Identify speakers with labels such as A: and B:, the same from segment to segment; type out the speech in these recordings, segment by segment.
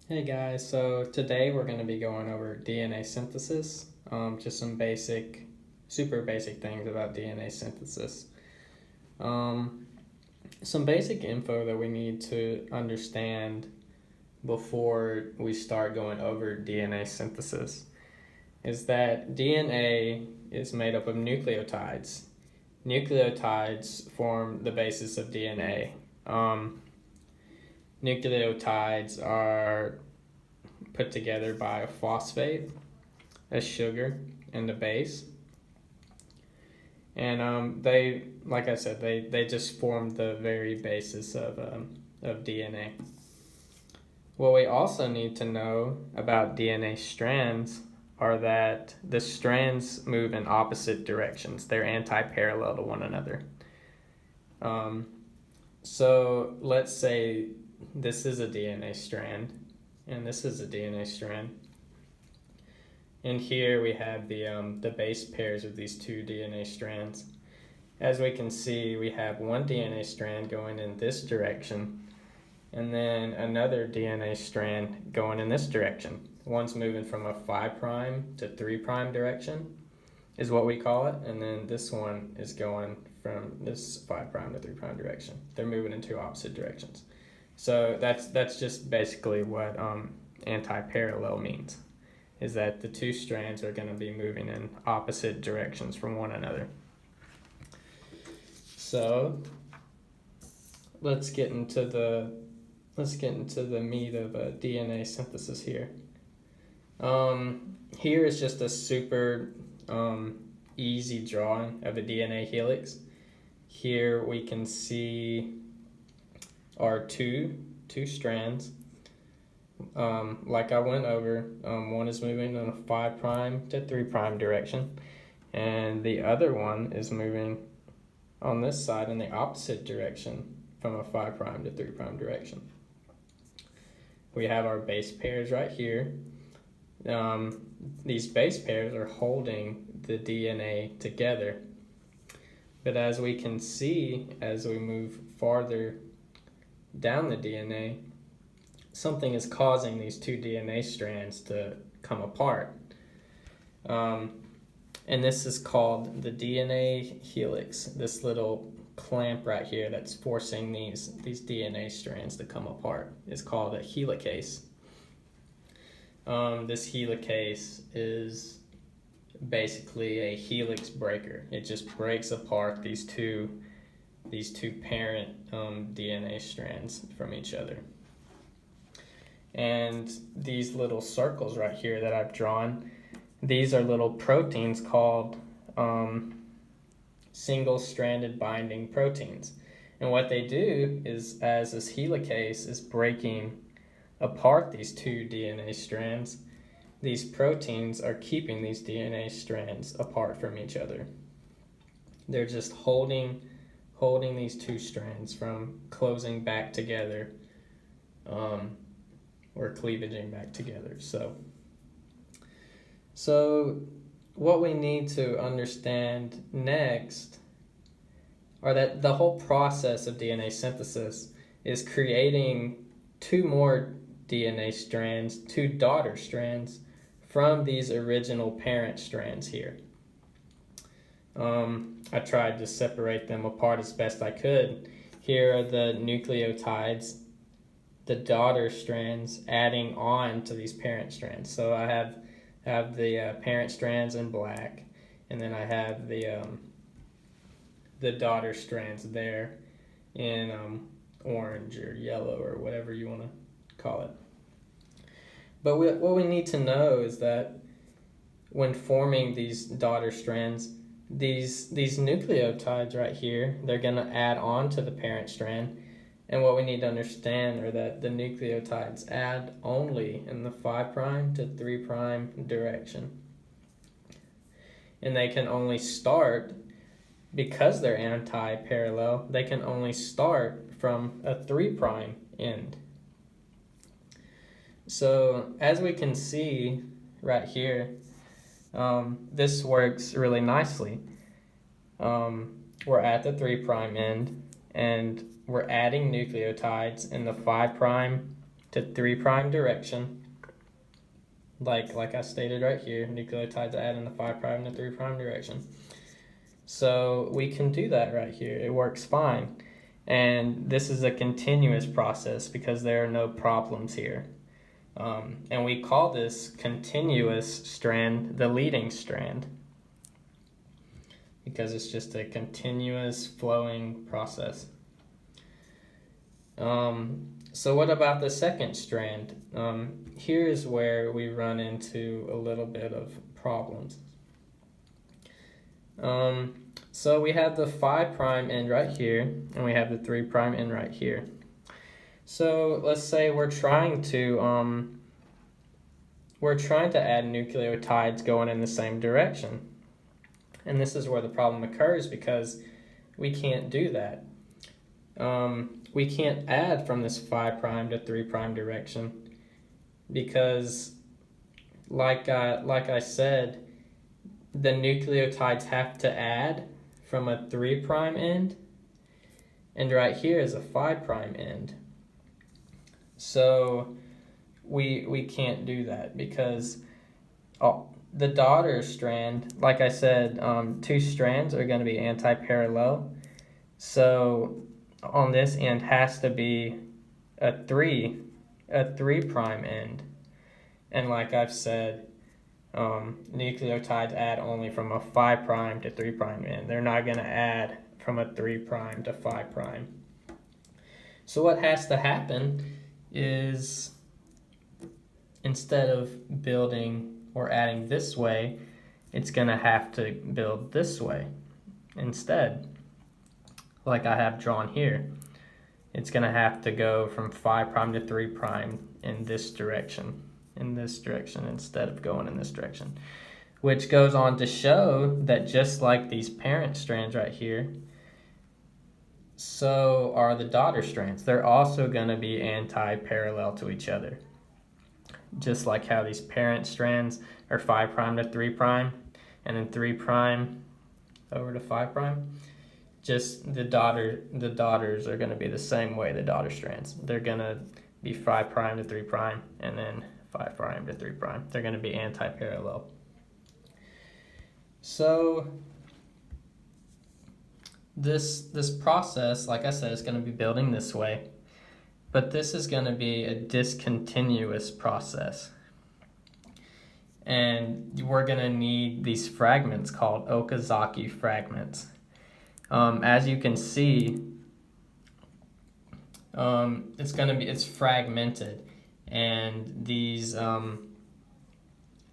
A: Hey guys, so today we're going to be going over DNA synthesis, just some super basic things about DNA synthesis. Um, some basic info that we need to understand before we start going over DNA synthesis is that DNA is made up of nucleotides. Nucleotides form the basis of DNA. Nucleotides are put together by a phosphate, a sugar, and a base. And they, like I said, they just form the very basis of DNA. What we also need to know about DNA strands are that the strands move in opposite directions. They're anti-parallel to one another. So let's say this is a DNA strand, and this is a DNA strand. And here we have the base pairs of these two DNA strands. As we can see, we have one DNA strand going in this direction, and then another DNA strand going in this direction. One's moving from a 5' to 3' direction, is what we call it, and then this one is going from this 5' to 3' direction. They're moving in two opposite directions. So that's just basically what anti-parallel means, is that the two strands are going to be moving in opposite directions from one another. So let's get into the meat of DNA synthesis here. Here is just a super easy drawing of a DNA helix. Here we can see are two strands. Like I went over, one is moving in a 5' to 3' direction, and the other one is moving on this side in the opposite direction from a 5' to 3' direction. We have our base pairs right here. These base pairs are holding the DNA together. But as we can see, as we move farther down the DNA, something is causing these two DNA strands to come apart. And this is called the DNA helix, this little clamp right here that's forcing these DNA strands to come apart is called a helicase. This helicase is basically a helix breaker. It just breaks apart these two parent DNA strands from each other. And these little circles right here that I've drawn, these are little proteins called single-stranded binding proteins. And what they do is, as this helicase is breaking apart these two DNA strands, these proteins are keeping these DNA strands apart from each other. They're just holding these two strands from closing back together or cleavaging back together. So what we need to understand next are that the whole process of DNA synthesis is creating two more DNA strands, two daughter strands, from these original parent strands here. I tried to separate them apart as best I could. Here are the nucleotides, the daughter strands adding on to these parent strands. So I have the parent strands in black, and then I have the daughter strands there in orange or yellow or whatever you want to call it. But what we need to know is that when forming these daughter strands, these nucleotides right here, they're going to add on to the parent strand. And what we need to understand are that the nucleotides add only in the 5' to 3' direction. And they can only start, because they're anti-parallel, they can only start from a 3' end. So as we can see right here, this works really nicely. We're at the 3' end, and we're adding nucleotides in the 5' to 3' direction. Like I stated right here, nucleotides add in the 5' and the 3' direction. So we can do that right here. It works fine. And this is a continuous process because there are no problems here. And we call this continuous strand the leading strand because it's just a continuous flowing process. So what about the second strand? Here is where we run into a little bit of problems. So we have the 5' end right here, and we have the 3' end right here. So let's say we're trying to add nucleotides going in the same direction. And this is where the problem occurs because we can't do that. We can't add from this 5' to 3' direction because, like I said, the nucleotides have to add from a 3' end, and right here is a 5' end. So we can't do that because the daughter strand, like I said, 2 strands are going to be anti-parallel. So on this end has to be a 3' end. And like I've said, nucleotides add only from a 5' to 3' end. They're not going to add from a 3' to 5'. So what has to happen is, instead of building or adding this way, it's going to have to build this way instead, like I have drawn here. It's going to have to go from 5' to 3' in this direction instead of going in this direction, which goes on to show that just like these parent strands right here, so are the daughter strands. They're also going to be anti-parallel to each other. Just like how these parent strands are 5' to 3' and then 3' over to 5'. Just the daughters are going to be the same way, the daughter strands. They're going to be 5' to 3' and then 5' to 3'. They're going to be anti-parallel. So this process, like I said, is going to be building this way, but this is going to be a discontinuous process. And we're going to need these fragments called Okazaki fragments. As you can see, it's fragmented, and these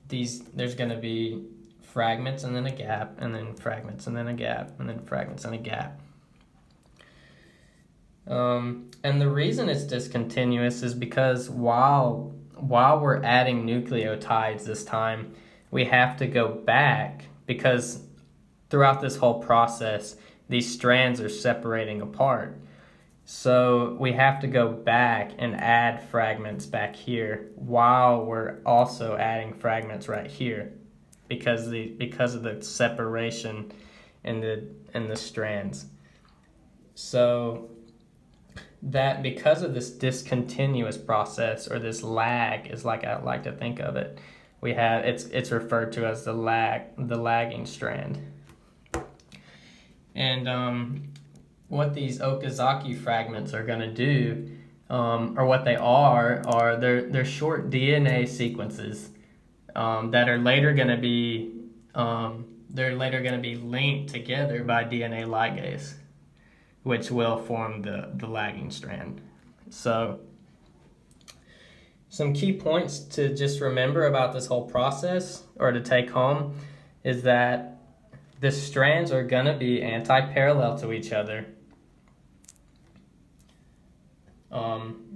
A: there's going to be fragments and then a gap, and then fragments and then a gap, and then fragments and a gap. And the reason it's discontinuous is because while we're adding nucleotides this time, we have to go back because throughout this whole process, these strands are separating apart. So we have to go back and add fragments back here while we're also adding fragments right here because of the separation in the strands. So that because of this discontinuous process, or this lag is like I like to think of it, we have it's referred to as the lagging strand. And what these Okazaki fragments are going to do, or what they are they're short DNA sequences that are later going to be linked together by DNA ligase, which will form the lagging strand. So some key points to just remember about this whole process, or to take home, is that the strands are going to be anti-parallel to each other.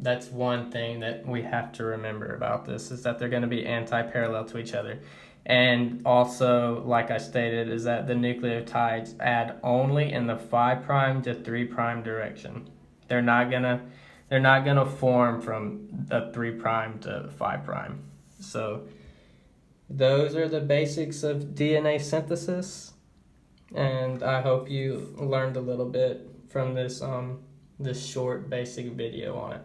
A: That's one thing that we have to remember about this, is that they're going to be anti-parallel to each other. And also, like I stated, is that the nucleotides add only in the 5' to 3' direction. They're not gonna form from the 3' to 5'. So those are the basics of DNA synthesis, and I hope you learned a little bit from this this short basic video on it.